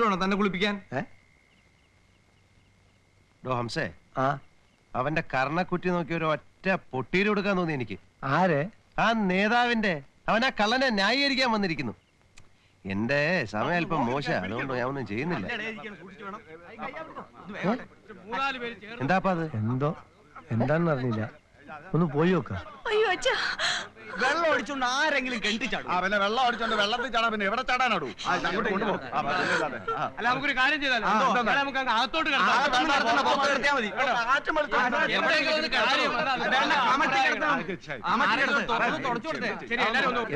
തന്നെ കുളിപ്പിക്കാൻ ഹംസേ അവന്റെ കർണക്കുറ്റി നോക്കി ഒരു ഒറ്റ പൊട്ടീര് കൊടുക്കാൻ തോന്നി എനിക്ക്. ആരെ? ആ നേതാവിന്റെ. അവൻ ആ കള്ളനെ ന്യായീകരിക്കാൻ വന്നിരിക്കുന്നു. എന്റെ സമയം അല്പം മോശ, അതുകൊണ്ട് ഞാൻ ഒന്നും ചെയ്യുന്നില്ല. എന്താപ്പാ അത്? എന്തോ എന്താണെന്ന് അറിഞ്ഞില്ല, ഒന്ന് പോയി നോക്കാം. അയ്യോ അച്ഛാ, വെള്ളം ഒടിച്ചോണ്ട് ആരെങ്കിലും കെട്ടിച്ചാടും. പിന്നെ വെള്ളം ഒടിച്ചോണ്ട് വെള്ളത്തിൽ ചാടാ, പിന്നെ എവിടെ ചാടാനാടൂ? അല്ല, നമുക്കൊരു കാര്യം ചെയ്താലോ, നമുക്ക് അങ്ങ് അകത്തോട്ട്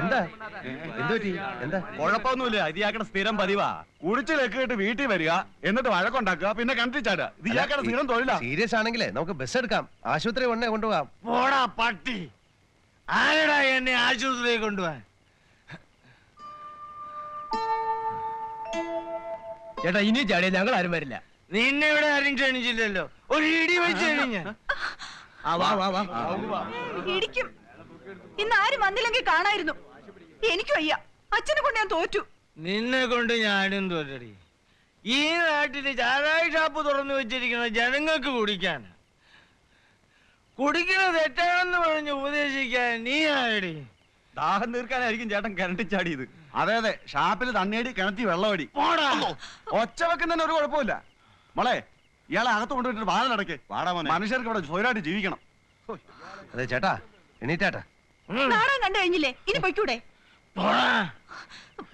എന്താ എന്താ? കുഴപ്പമൊന്നുമില്ല, ഇതിയാക്കടെ സ്ഥിരം പതിവാ. കുടിച്ചിലൊക്കെ വീട്ടിൽ വരിക, എന്നിട്ട് വഴക്കുണ്ടാക്കുക, പിന്നെ കിണറ്റിൽ ചാടുക. ഇത് ഇയാക്കടെ സ്ഥിരം തൊഴിലാ. സീരിയസ് ആണെങ്കിലേ നമുക്ക് ബസ് എടുക്കാം, ആശുപത്രി ഉടനെ കൊണ്ടുപോകാം. പോടാ പട്ടി, ആരടാ എന്നെ ആശുപത്രിയിൽ കൊണ്ടുപോവാൻ? ചേട്ടാ, ഇനി ചാടിയ ഞങ്ങൾ ആരും വരില്ല. നിന്നെ ഇവിടെ ആരും ക്ഷണിച്ചില്ലല്ലോ, ഒരു ഇടി വെച്ച് കഴിഞ്ഞ ഇടിക്കും. ഇന്ന് ആരും വന്നില്ലെങ്കിൽ കാണായിരുന്നു. എനിക്കും അയ്യ, അച്ഛനെ കൊണ്ട് ഞാൻ തോറ്റു. നിന്നെ കൊണ്ട് ഞാനും തോറ്റടി. ഈ നാട്ടില് ചാരായ ഷാപ്പ് തുറന്നു വെച്ചിരിക്കുന്ന ജനങ്ങൾക്ക് കുടിക്കാൻ, കുടിക്കുന്നത് തെറ്റാണെന്ന് പറഞ്ഞ് ഉപദേശിക്കാൻ നീ ആരടി? ദാഹം തീർക്കാനായിരിക്കും ചേട്ടൻ കിണറ്റിൽ ചാടിയത്. അതെ അതെ, ഷാപ്പിൽ തണ്ണിയടി, കിണറ്റി വെള്ളമടി. ഒച്ച വെക്കുന്നതിന് ഒരു കുഴപ്പമില്ല. മോളെ, ഇയാളെ അകത്ത് കൊണ്ടുപോയിട്ട് വാതിലടക്കേ. മനുഷ്യർക്ക് ഇവിടെ സ്വയമായിട്ട് ജീവിക്കണം. അതെ ചേട്ടാ, എണീറ്റാട്ടാ. നാടകം കണ്ടു കഴിഞ്ഞില്ലേ, ഇനി പൊയ്ക്കൂടെ?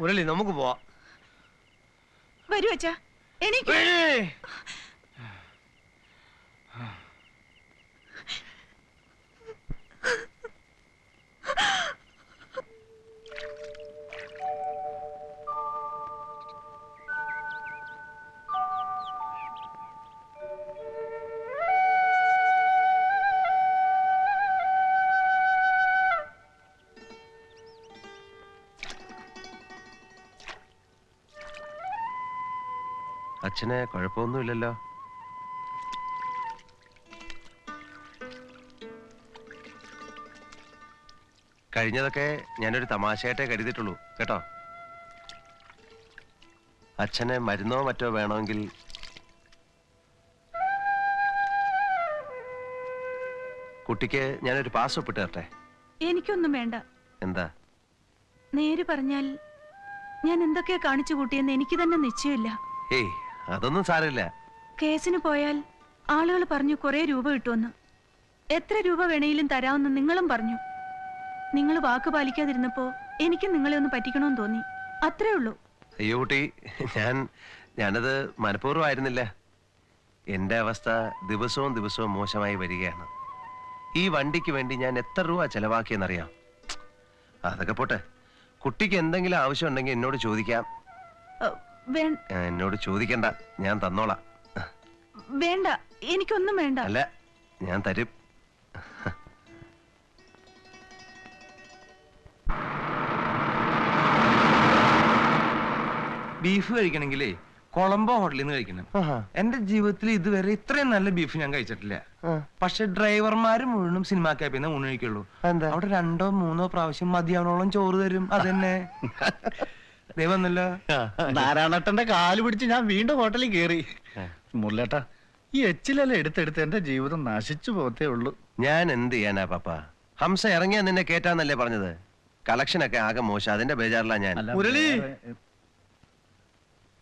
മുരളി, നമുക്ക് പോവാം. വരൂ അച്ഛാ, എനിക്ക് അച്ഛന് കുഴപ്പമൊന്നുമില്ലല്ലോ? കഴിഞ്ഞതൊക്കെ ഞാനൊരു തമാശയായിട്ടേ കരുതിയിട്ടുള്ളൂ കേട്ടോ. അച്ഛന് മരുന്നോ മറ്റോ വേണമെങ്കിൽ കുട്ടിക്ക് ഞാനൊരു പാസ് ഒപ്പിട്ട് തരട്ടെ? എനിക്കൊന്നും വേണ്ട. എന്താ? നേര് പറഞ്ഞാൽ ഞാൻ എന്തൊക്കെയാ കാണിച്ചു കൂട്ടിയെന്ന് എനിക്ക് തന്നെ നിശ്ചയമില്ല. ഏയ്, അതൊന്നും സാരമില്ല. കേസിന് പോയാൽ ആളുകൾ പറഞ്ഞു കുറെ രൂപ കിട്ടുമെന്ന്. എത്ര രൂപ വേണേലും തരാമെന്ന് നിങ്ങളും പറഞ്ഞു. നിങ്ങൾ വാക്ക് പാലിക്കാതിരുന്നപ്പോ എനിക്ക് നിങ്ങളെ ഒന്ന് പറ്റിക്കണമെന്ന് തോന്നി, അത്രേ ഉള്ളൂ. അയ്യോ കുട്ടി, ഞാനത് മനഃപൂർവ്വമായിരുന്നില്ല. എന്റെ അവസ്ഥ ദിവസവും ദിവസവും മോശമായി വരികയാണ്. ഈ വണ്ടിക്ക് വേണ്ടി ഞാൻ എത്ര രൂപ ചെലവാക്കിയെന്നറിയാം. അതൊക്കെ പോട്ടെ, കുട്ടിക്ക് എന്തെങ്കിലും ആവശ്യം ഉണ്ടെങ്കിൽ എന്നോട് ചോദിക്കാം. എന്നോട് ചോദിക്കണ്ട, ഞാൻ തന്നോളാം. വേണ്ട, എനിക്കൊന്നും വേണ്ട. അല്ല, ഞാൻ തരും. ബീഫ് കഴിക്കണമെങ്കിലേ കൊളംബോ ഹോട്ടലിൽ നിന്ന് കഴിക്കണം. എന്റെ ജീവിതത്തിൽ ഇതുവരെ ഇത്രയും നല്ല ബീഫ് ഞാൻ കഴിച്ചിട്ടില്ല. പക്ഷെ ഡ്രൈവർമാര് മുഴുവനും സിനിമാ ക്യാബിൽ ഊണ് കഴിക്കുള്ളൂ. അവിടെ 2 or 3 പ്രാവശ്യം മതിയാവണോളം ചോറ് തരും. അതന്നെ വന്നല്ലോ. നാരായണേട്ടന്റെ കാല് പിടിച്ച് ഞാൻ വീണ്ടും ഹോട്ടലിൽ കയറി. മുരളേട്ടാ, ഈ എച്ചിലെല്ലാം എടുത്തെടുത്ത് എന്റെ ജീവിതം നശിച്ചു പോകത്തേ ഉള്ളൂ. ഞാൻ എന്ത് ചെയ്യാനാ പാപ്പ? ഹംസ ഇറങ്ങിയാ നിന്നെ കേറ്റാന്നല്ലേ പറഞ്ഞത്? കളക്ഷനൊക്കെ ആകെ മോശം, അതിന്റെ ബേജാറിലാ ഞാൻ. മുരളി,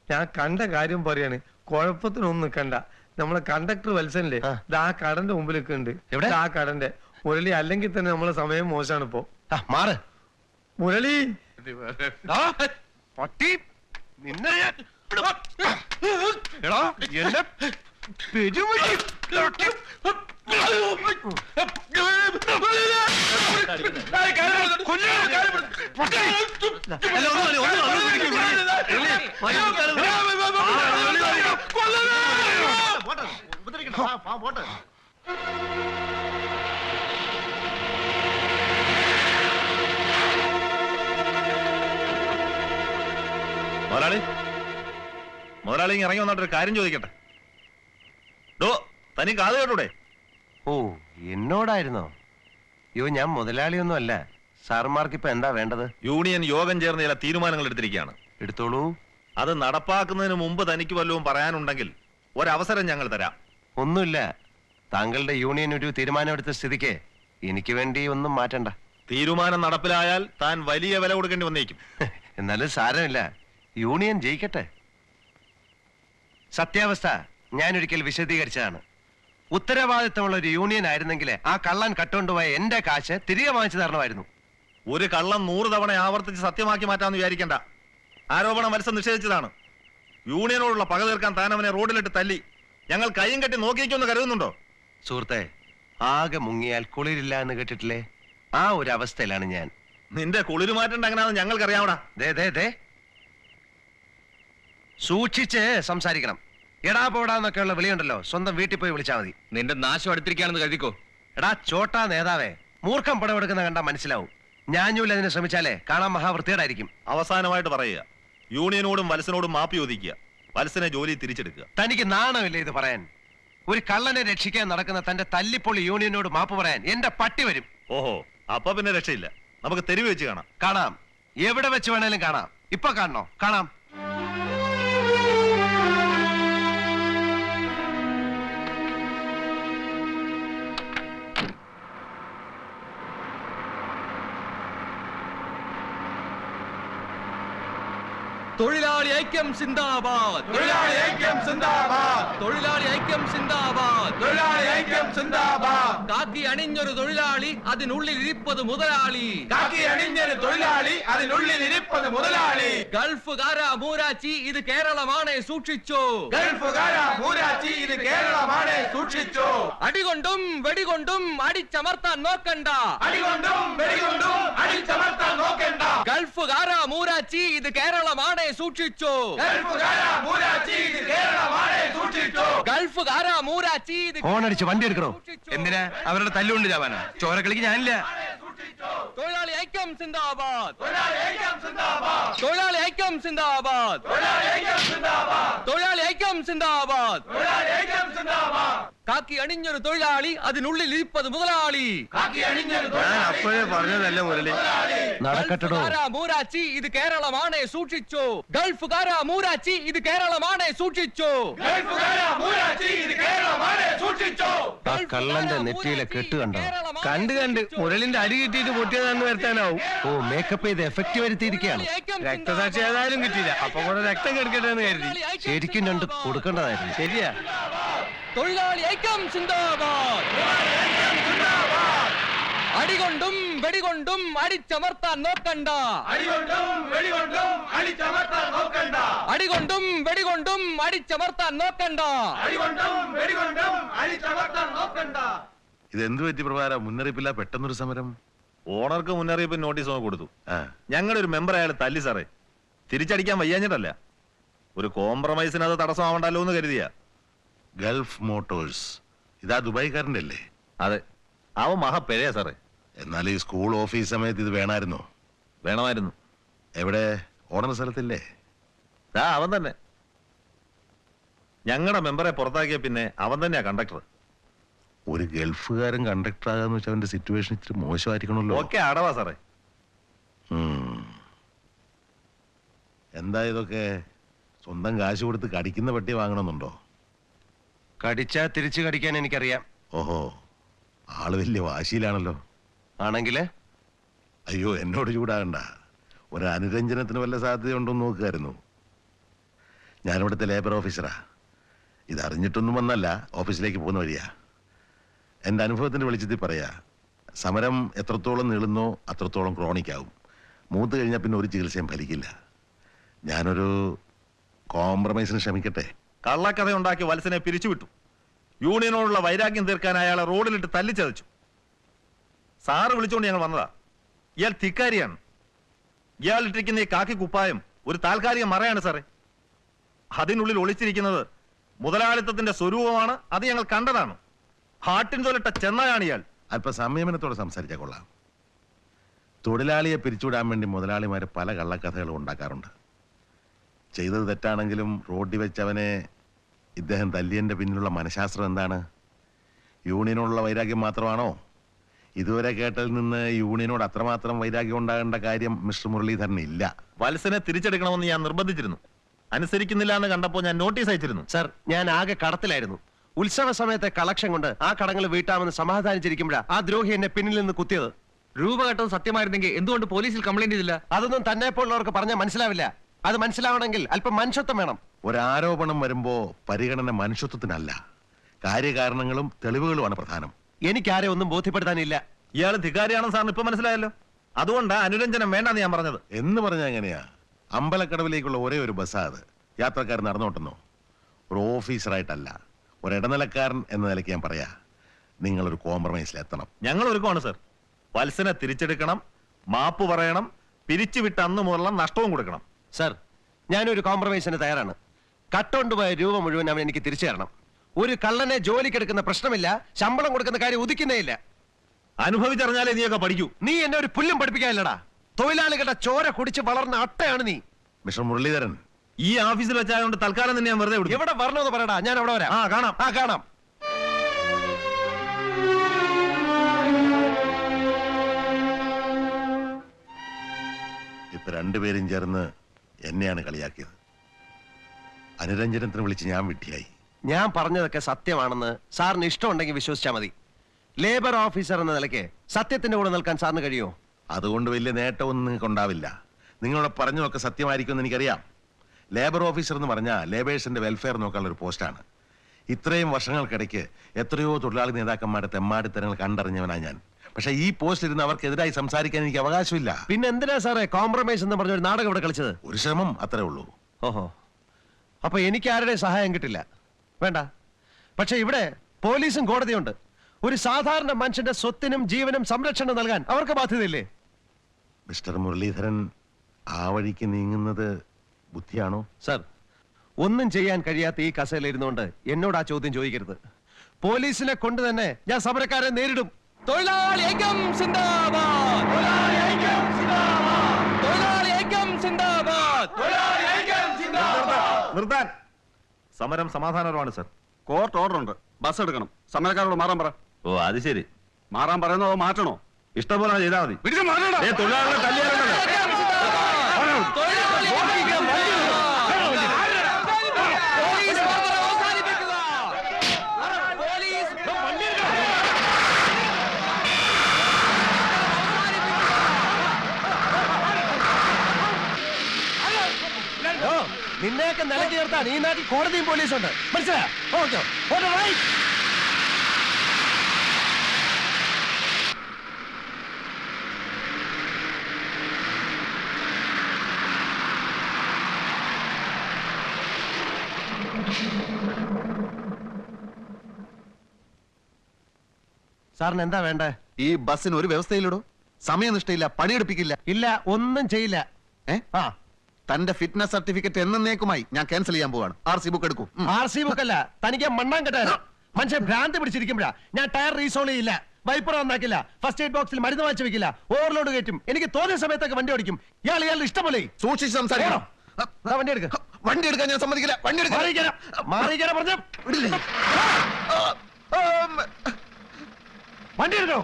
ഞാൻ കണ്ട കാര്യം പറയാണ്, കുഴപ്പത്തിനൊന്നും നിൽക്കണ്ട. നമ്മളെ കണ്ടക്ടർ വത്സനല്ലേ, ആ കടന്റെ മുമ്പിലൊക്കെ ഉണ്ട്. ആ കടന്റെ മുരളി, അല്ലെങ്കിൽ തന്നെ നമ്മളെ സമയം മോശമാണ് ഇപ്പോ. മാറ് മുരളി. പട്ടി, നിന്നെ എന്നെ പെരുമഴി മുതലാളി, മുതലാളി ഇറങ്ങി വന്നിട്ടൊരു കാര്യം ചോദിക്കട്ടെ. തനിക്ക് കാത് കേട്ടൂടെ? ഓ, എന്നോടായിരുന്നോ? യോ, ഞാൻ മുതലാളിയൊന്നും അല്ല. സാർമാർക്ക് ഇപ്പൊ എന്താ വേണ്ടത്? യൂണിയൻ യോഗം ചേർന്ന് ചില തീരുമാനങ്ങൾ എടുത്തിരിക്കുകയാണ്. എടുത്തോളൂ. അത് നടപ്പാക്കുന്നതിന് മുമ്പ് തനിക്ക് വല്ലതും പറയാനുണ്ടെങ്കിൽ ഒരവസരം ഞങ്ങൾ തരാം. ഒന്നുമില്ല, താങ്കളുടെ യൂണിയൻ ഒരു തീരുമാനമെടുത്ത സ്ഥിതിക്ക് എനിക്ക് വേണ്ടി ഒന്നും മാറ്റണ്ട. തീരുമാനം നടപ്പിലായാൽ താൻ വലിയ വില കൊടുക്കേണ്ടി വന്നേക്കും. എന്നാലും സാരമില്ല, യൂണിയൻ ജയിക്കട്ടെ. സത്യാവസ്ഥ ഞാനൊരിക്കൽ വിശദീകരിച്ചതാണ്. ഉത്തരവാദിത്തമുള്ള ഒരു യൂണിയൻ ആയിരുന്നെങ്കിൽ ആ കള്ളൻ കട്ടുകൊണ്ടുപോയ എന്റെ കാശ് തിരികെ വാങ്ങിച്ചു തരണമായിരുന്നു. ഒരു കള്ളം 100 തവണ ആവർത്തിച്ച് സത്യമാക്കി മാറ്റാമെന്ന് വിചാരിക്കണ്ട. ആരോപണം മത്സരം നിഷേധിച്ചതാണ്. യൂണിയനോടുള്ള പക തീർക്കാൻ താൻ അവനെ റോഡിലിട്ട് തല്ലി. ഞങ്ങൾ കൈയും കെട്ടി നോക്കിയിരിക്കുമെന്ന് കരുതുന്നുണ്ടോ? സുഹൃത്തെ, ആകെ മുങ്ങിയാൽ കുളിരില്ല എന്ന് കേട്ടിട്ടില്ലേ? ആ ഒരു അവസ്ഥയിലാണ് ഞാൻ. നിന്റെ കുളിരുമാറ്റേണ്ട എങ്ങനെയാണെന്ന് ഞങ്ങൾക്കറിയാവടാ. ദേ സൂക്ഷിച്ച് സംസാരിക്കണം. എടാ പോടാന്നൊക്കെയുള്ള വിളിയുണ്ടല്ലോ, സ്വന്തം വീട്ടിൽ പോയി വിളിച്ചാൽ മതി. നിന്റെ നാശം അടുത്തിരിക്കുകയാണെന്ന് കരുതിക്കോ. എടാ ചോട്ടാ നേതാവേ, മൂർഖം പടവെടുക്കുന്ന കണ്ടാ മനസ്സിലാവും. ഞാഞ്ഞൂല അതിനെ ശ്രമിച്ചാലേ കാണാൻ മഹാവൃത്തിയോടായിരിക്കും. അവസാനമായിട്ട് പറയുക, യൂണിയനോടും വത്സനോടും മാപ്പി ചോദിക്കുക. വത്സനെ ജോലി തിരിച്ചെടുക്കുക. തനിക്ക് നാണമില്ലേ ഇത് പറയാൻ? ഒരു കള്ളനെ രക്ഷിക്കാൻ നടക്കുന്ന തന്റെ തല്ലിപ്പൊളി യൂണിയനോട് മാപ്പ് പറയാൻ എന്റെ പട്ടി വരും. ഓഹോ, അപ്പൊ പിന്നെ രക്ഷയില്ല. നമുക്ക് തെരുവ് വെച്ച് കാണാം. കാണാം, എവിടെ വെച്ച് വേണേലും കാണാം. ഇപ്പൊ കാണണോ? കാണാം. തൊഴിലാളി ഐക്യം സിന്ദാബാദ്, തൊഴിലാളി ഐക്യം സിന്ദാബാദ്, തൊഴിലാളി ഐക്യം സിന്ദാബാദ്, തൊഴിലാളി ഐക്യം സിന്ദാബാദ്. കാക്കി അണിഞ്ഞൊരു തൊഴിലാളി അതിനുള്ളിൽ ഇരിപ്പത് മുതലാളി, കാക്കി അണിഞ്ഞൊരു തൊഴിലാളി അതിനുള്ളിൽ ഇരിപ്പത് മുതലാളി. ഗൾഫുകാര മൂരാച്ചി ഇത് കേരളമാണ് സൂക്ഷിച്ചോ, ഗൾഫുകാര മൂരാച്ചി ഇത് കേരളമാണ് സൂക്ഷിച്ചോ. അടികൊണ്ടും വെടികൊണ്ടും അടിച്ചമർത്താൻ നോക്കണ്ട, അടികൊണ്ടും വെടികൊണ്ടും അടിച്ചമർത്താൻ നോക്കണ്ട. ഗൾഫുകാര മൂരാച്ചി ഇത് കേരളമാണ് സൂക്ഷിച്ചോ, ഗൾഫുകാര മൂരാച്ചി ഇത് കേരളമാണ് സൂക്ഷിച്ചോ. ഗൾഫുകാര മൂരാച്ചി ഇത് ഫോണടിച്ച് വണ്ടി എടുക്കണോ? എന്തിനാ? അവരുടെ തല്ലുകൊണ്ട് ജാവാനാ? ചോരക്കളിക്ക് ഞാനില്ല. തൊഴിലാളി ഐക്യം സിന്ദാബാദ്, തൊഴിലാളി ഐക്യം സിന്ദാബാദ്, തൊഴിലാളി ഐക്യം സിന്ദാബാദ്, തൊഴിലാളി ഐക്യം സിന്ദാബാദ്, തൊഴിലാളി ഐക്യം സിന്ദാബാദ്. തൊഴിലാളി ഐക്യം സിന്ദാബാദ്. കാക്കി അണിഞ്ഞൊരു തൊഴിലാളി അതിനുള്ളിൽ ഇരിപ്പത് മുതലാളി, കാക്കി അണിഞ്ഞൊരു ഞാൻ അപ്പോഴേ പറഞ്ഞതല്ല മുരളി. നടക്കട്ടോ. ഗൾഫുകാര മൂരാച്ചി ഇത് കേരളമാണ് സൂക്ഷിച്ചോ, ഗൾഫുകാര മൂരാച്ചി ഇത് കേരളമാണ് സൂക്ഷിച്ചോ, ഗൾഫുകാര മൂരാച്ചി ഇത് കേരളമാണ് സൂക്ഷിച്ചോ. ആ കള്ളന്റെ നെറ്റിയിലെ കെട്ട് കണ്ടോ? കണ്ട് മുരളിന്റെ അടി കിട്ടിയിട്ട് പൊട്ടിയതാണെന്ന് വരുത്താനാവും. ഓ, മേക്കപ്പ് ചെയ്ത് എഫക്റ്റ് വരുത്തിയിരിക്കുകയാണ്. രക്തസാക്ഷി ഏതായാലും കിട്ടിയില്ല, അപ്പൊ കൂടെ രക്തം കെടുക്കട്ടെ എന്ന് കരുതി. ശരിക്കും രണ്ട് കൊടുക്കേണ്ടതായിരുന്നു. ശരിയാ. തൊഴിലാളി ഐക്യം സിന്ദാബാദ്, അടികൊണ്ടും വെടികൊണ്ടും അടിച്ചമർത്താൻ നോക്കണ്ട, അടികൊണ്ടും വെടികൊണ്ടും അടിച്ചമർത്താൻ നോക്കണ്ട, അടികൊണ്ടും വെടികൊണ്ടും അടിച്ചമർത്താൻ നോക്കണ്ട. അടികൊണ്ടും വെടികൊണ്ടും അടിച്ചമർത്താൻ നോക്കണ്ട. ഇതെന്ത് പറ്റി പ്രഭാര? മുന്നറിയിപ്പില്ല, പെട്ടെന്നൊരു സമരം. ഓണർക്ക് മുന്നറിയിപ്പ് നോട്ടീസ് ഒക്കെ കൊടുത്തു. ഞങ്ങളുടെ ഒരു മെമ്പർ അയാൾ തല്ലി സാറേ. തിരിച്ചടിക്കാൻ വയ്യാഞ്ഞിട്ടല്ല, ഒരു കോംപ്രമൈസിന് അത് തടസ്സമാവണ്ടല്ലോ എന്ന് കരുതിയ. ഗൾഫ് മോട്ടോഴ്സ് ഇതാ ദുബായ്ക്കാരൻ്റെ അല്ലേ? അതെ, അവൻ മഹാപ്പെഴയാ സാറേ. എന്നാൽ ഈ സ്കൂൾ ഓഫീസ് സമയത്ത് ഇത് വേണമായിരുന്നോ? വേണമായിരുന്നു. എവിടെ? ഓണർ സ്ഥലത്തില്ലേ? അവൻ തന്നെ. ഞങ്ങളുടെ മെമ്പറെ പുറത്താക്കിയ പിന്നെ അവൻ തന്നെയാ കണ്ടക്ടർ. ഒരു ഗൾഫുകാരൻ കണ്ടക്ടർ ആകാന്ന് വെച്ചാൽ അവന്റെ സിറ്റുവേഷൻ ഇച്ചിരി മോശമായിരിക്കണല്ലോ. ഓക്കെ അടവാ സാറേ. എന്താ ഇതൊക്കെ? സ്വന്തം കാശ് കൊടുത്ത് കടിക്കുന്ന പട്ടി വാങ്ങണമെന്നുണ്ടോ? കടിച്ചാ തിരിച്ചു കടിക്കാൻ എനിക്കറിയാം. ഓഹോ, ആള് വലിയ വാശിയിലാണല്ലോ. ആണെങ്കില് അയ്യോ, എന്നോട് ചൂടാകണ്ട. ഒരു അനുരഞ്ജനത്തിന് വല്ല സാധ്യതയുണ്ടോ എന്ന് നോക്കുമായിരുന്നു. ഞാനിവിടുത്തെ ലേബർ ഓഫീസറാ. ഇതറിഞ്ഞിട്ടൊന്നും വന്നല്ല, ഓഫീസിലേക്ക് പോകുന്ന വഴിയാ. എൻ്റെ അനുഭവത്തിൻ്റെ വെളിച്ചത്തിൽ പറയാ, സമരം എത്രത്തോളം നീളുന്നോ അത്രത്തോളം ക്രോണിക്കാവും. മൂത്ത് കഴിഞ്ഞാൽ പിന്നെ ഒരു ചികിത്സയും ഫലിക്കില്ല. ഞാനൊരു കോംപ്രമൈസിന് ശ്രമിക്കട്ടെ. കള്ളക്കഥ ഉണ്ടാക്കി വത്സനെ പിരിച്ചുവിട്ടു. യൂണിയനോടുള്ള വൈരാഗ്യം തീർക്കാൻ അയാളെ റോഡിലിട്ട് തല്ലിച്ചതച്ചു. സാറ് വിളിച്ചുകൊണ്ട് ഞങ്ങൾ വന്നതാ. ഇയാൾ ധിക്കാരിയാണ്. ഇയാൾ ഇട്ടിരിക്കുന്ന ഈ കാക്കി കുപ്പായം ഒരു താൽക്കാലിക മറയാണ് സാറേ. അതിനുള്ളിൽ ഒളിച്ചിരിക്കുന്നത് മുതലാളിത്തത്തിന്റെ സ്വരൂപമാണ്. അത് ഞങ്ങൾ കണ്ടതാണ്. ഹാട്ടിൻ തോലിട്ട ചെന്നായാണ് ഇയാൾ. അല്പ സംയമനത്തോടെ സംസാരിച്ചാൽ കൊള്ളാം. തൊഴിലാളിയെ പിരിച്ചുവിടാൻ വേണ്ടി മുതലാളിമാർ പല കള്ളക്കഥകളും ഉണ്ടാക്കാറുണ്ട്. ചെയ്തത് തെറ്റാണെങ്കിലും റോഡിൽ വെച്ചവനെ ഇദ്ദേഹം തല്ലിയൻ്റെ പിന്നിലുള്ള മനഃശാസ്ത്രം എന്താണ്? യൂണിയനോടുള്ള വൈരാഗ്യം മാത്രമാണോ? ഇതുവരെ കേട്ടതിൽ നിന്ന് യൂണിയനോട് അത്രമാത്രം വൈരാഗ്യം ഉണ്ടാകേണ്ട കാര്യം മിസ്റ്റർ മുരളീധരൻ ഇല്ല. വത്സനെ തിരിച്ചെടുക്കണമെന്ന് ഞാൻ നിർബന്ധിച്ചിരുന്നു. അനുസരിക്കുന്നില്ല എന്ന് കണ്ടപ്പോ ഞാൻ നോട്ടീസ് അയച്ചിരുന്നു. സർ, ഞാൻ ആകെ കടത്തിലായിരുന്നു. ഉത്സവ സമയത്തെ കളക്ഷൻ കൊണ്ട് ആ കടങ്ങൾ വീട്ടാമെന്ന് സമാധാനിച്ചിരിക്കുമ്പോഴാ ആ ദ്രോഹി എന്നെ പിന്നിൽ നിന്ന് കുത്തിയത്. രൂപ കേട്ടത് സത്യമായിരുന്നെങ്കിൽ എന്തുകൊണ്ട് പോലീസിൽ കംപ്ലൈന്റ് ചെയ്തില്ല? അതൊന്നും തന്നെ പോലുള്ളവർക്ക് പറഞ്ഞാൽ മനസ്സിലാവില്ല. അത് മനസ്സിലാവണമെങ്കിൽ അല്പം മനുഷ്യത്വം വേണം. ഒരാരോപണം വരുമ്പോ പരിഗണന മനുഷ്യത്വത്തിനല്ല, കാര്യകാരണങ്ങളും തെളിവുകളുമാണ് പ്രധാനം. എനിക്കാരെ ഒന്നും ബോധ്യപ്പെടുത്താനില്ല. ഇയാൾ ധിക്കാരിയാണെന്ന് സാറിന് ഇപ്പൊ മനസ്സിലായല്ലോ. അതുകൊണ്ടാ അനുരഞ്ജനം വേണ്ടെന്ന് ഞാൻ പറഞ്ഞത്. എന്ന് പറഞ്ഞാൽ എങ്ങനെയാ? അമ്പലക്കടവിലേക്കുള്ള ഒരേ ഒരു ബസ്സാ അത്. യാത്രക്കാർ നടന്നോട്ടെന്നോ? ഒരു ഓഫീസറായിട്ടല്ല, ഒരു ഇടനിലക്കാരൻ എന്ന നിലയ്ക്ക് ഞാൻ പറയാ, നിങ്ങളൊരു കോംപ്രമൈസിലെത്തണം. ഞങ്ങൾ ഒരുക്കമാണ് സർ. വത്സനെ തിരിച്ചെടുക്കണം, മാപ്പ് പറയണം, പിരിച്ചുവിട്ട അന്ന് മുതലുള്ള നഷ്ടവും കൊടുക്കണം. സർ, ഞാനൊരു കോംപ്രമൈസിന് തയ്യാറാണ്. കട്ടുകൊണ്ടുപോയ രൂപ മുഴുവൻ അവൻ എനിക്ക് തിരിച്ചു തരണം. ഒരു കള്ളനെ ജോലിക്കെടുക്കുന്ന പ്രശ്നമില്ല, ശമ്പളം കൊടുക്കുന്ന കാര്യം ഉദിക്കുന്നേ ഇല്ല. അനുഭവിച്ചറിഞ്ഞാലേ നീയൊക്കെ പഠിക്കൂ. നീ എന്നെ ഒരു പുല്ലും പഠിപ്പിക്കാനില്ലടാ. തൊഴിലാളികളുടെ ചോര കുടിച്ച് വളർന്ന അട്ടയാണ് നീ. മിസ്റ്റർ മുരളീധരൻ, ഈ ഓഫീസിൽ വെച്ചായതുകൊണ്ട് തൽക്കാലം തന്നെ ഞാൻ വെറുതെ വിടും. എവിടെ വരണമെന്ന് പറയടാ, ഞാൻ അവിടെ വരാം. കാണാം. കാണാം. ഇപ്പൊ രണ്ടുപേരും ചേർന്ന് എന്നെയാണ് കളിയാക്കിയത്. അനുരഞ്ജനത്തിന് വിളിച്ച് ഞാൻ വിഡ്ഢിയായി. ഞാൻ പറഞ്ഞതൊക്കെ സത്യമാണെന്ന് സാറിന് ഇഷ്ടമുണ്ടെങ്കിൽ വിശ്വസിച്ചാൽ മതി. ലേബർ ഓഫീസർ എന്ന നിലയ്ക്ക് സത്യത്തിന്റെ കൂടെ നിൽക്കാൻ സാറിന് കഴിയുമോ? അതുകൊണ്ട് വലിയ നേട്ടമൊന്നും നിങ്ങൾക്ക് ഉണ്ടാവില്ല. നിങ്ങളോട് പറഞ്ഞതൊക്കെ സത്യമായിരിക്കുമെന്ന് എനിക്കറിയാം. ലേബർ ഓഫീസർ എന്ന് പറഞ്ഞാൽ ലേബേഴ്സിന്റെ വെൽഫെയർ നോക്കാനുള്ള ഒരു പോസ്റ്റാണ്. ഇത്രയും വർഷങ്ങൾക്കിടയ്ക്ക് എത്രയോ തൊഴിലാളി നേതാക്കന്മാരുടെ തെമ്മാടിത്തരങ്ങൾ കണ്ടറിഞ്ഞവനാ ഞാൻ. പക്ഷെ ഈ പോസ്റ്റിൽ ഇരുന്ന് അവർക്കെതിരായി സംസാരിക്കാൻ എനിക്ക് അവകാശമില്ല. പിന്നെ എന്തിനാ സാറേ കോംപ്രമൈസ് എന്ന് പറഞ്ഞ ഒരു നാടകം ഇവിടെ കളിച്ചത്? ഒരു ശ്രമം, അത്രേ ഉള്ളൂ. ഓഹോ, അപ്പൊ എനിക്ക് ആരുടെയും സഹായം കിട്ടില്ല. വേണ്ട. പക്ഷെ ഇവിടെ പോലീസും കോടതിയുണ്ട്. ഒരു സാധാരണ മനുഷ്യന്റെ സ്വത്തിനും ജീവനും സംരക്ഷണം നൽകാൻ അവർക്ക് ബാധ്യതയില്ലേ? മിസ്റ്റർ മുരളീധരൻ ആ വഴിക്ക് നീങ്ങുന്നത് ബുദ്ധിയാണോ? സർ, ഒന്നും ചെയ്യാൻ കഴിയാത്ത ഈ കസേല ഇരുന്നുകൊണ്ട് എന്നോട് ആ ചോദ്യം ചോദിക്കരുത്. പോലീസിനെ കൊണ്ട് തന്നെ ഞാൻ സമരക്കാരെ നേരിടും. തൊഴിലാളി ഐക്യം സിന്ദാബാദ്! തൊഴിലാളി ഐക്യം സിന്ദാബാദ്! തൊഴിലാളി ഐക്യം സിന്ദാബാദ്! തൊഴിലാളി ഐക്യം സിന്ദാബാദ്! നിർത്താൻ. സമരം സമാധാനപരമാണ് സർ. കോർട്ട് ഓർഡർ ഉണ്ട്, ബസ് എടുക്കണം. സമരക്കാരോട് മാറാൻ പറ. ഓ, അത് ശരി. മാറാൻ പറയുന്നോ മാറ്റണോ? ഇഷ്ടം പോലെ ചെയ്താൽ മതി. തൊഴിലാളികളെ തല്ലിയാലുണ്ടല്ലോ. തൊഴിലാളി ഐക്യം പോലീസ് മർദ്ദനം അവസാനിപ്പിക്കുക! പോലീസ് നിന്നെയൊക്കെ നിലയ്ക്ക് ചേർത്താൻ ഈ നാട്ടിൽ കോടതിയും പോലീസും ഉണ്ട്. മനസ്സിലായോ? ഓക്കെ. സാറിന് എന്താ വേണ്ടേ? ഈ ബസ്സിന് ഒരു വ്യവസ്ഥയിലിടോ. സമയനിഷ്ഠയില്ല, പണിയെടുപ്പിക്കില്ല. ഇല്ല, ഒന്നും ചെയ്യില്ല. തന്റെ ഫിറ്റ്നസ് സർട്ടിഫിക്കറ്റ് എന്നേക്കുമായി ഞാൻ ക്യാൻസൽ ചെയ്യാൻ പോവാണ്. RC ബുക്ക് എടുക്കും. RC ബുക്കല്ല, തനിക്ക് മണ്ണാൻ കെട്ടാനോ? മനുഷ്യൻ ഭ്രാന്ത് പിടിച്ചിരിക്കുമ്പോഴാ. ഞാൻ ടയർ റീസോൾ ചെയ്യില്ല, വൈപ്പർ നന്നാക്കില്ല, ഫസ്റ്റ് എയ്ഡ് ബോക്സിൽ മരുന്ന് വാങ്ങിച്ചു വെക്കില്ല, ഓവർലോഡ് കയറ്റും. എനിക്ക് തോന്നിയ സമയത്തൊക്കെ വണ്ടി ഓടിക്കും. ഇയാളുടെ ഇഷ്ടമല്ലേ? സൂക്ഷിച്ച് സംസാരിക്കണം. വണ്ടി എടുക്ക. വണ്ടി എടുക്കാൻ ഞാൻ സമ്മതിക്കില്ല. വണ്ടി എടുക്കാൻ മാറിയിക്കാനാ പറഞ്ഞ. വണ്ടി എടുക്കോ?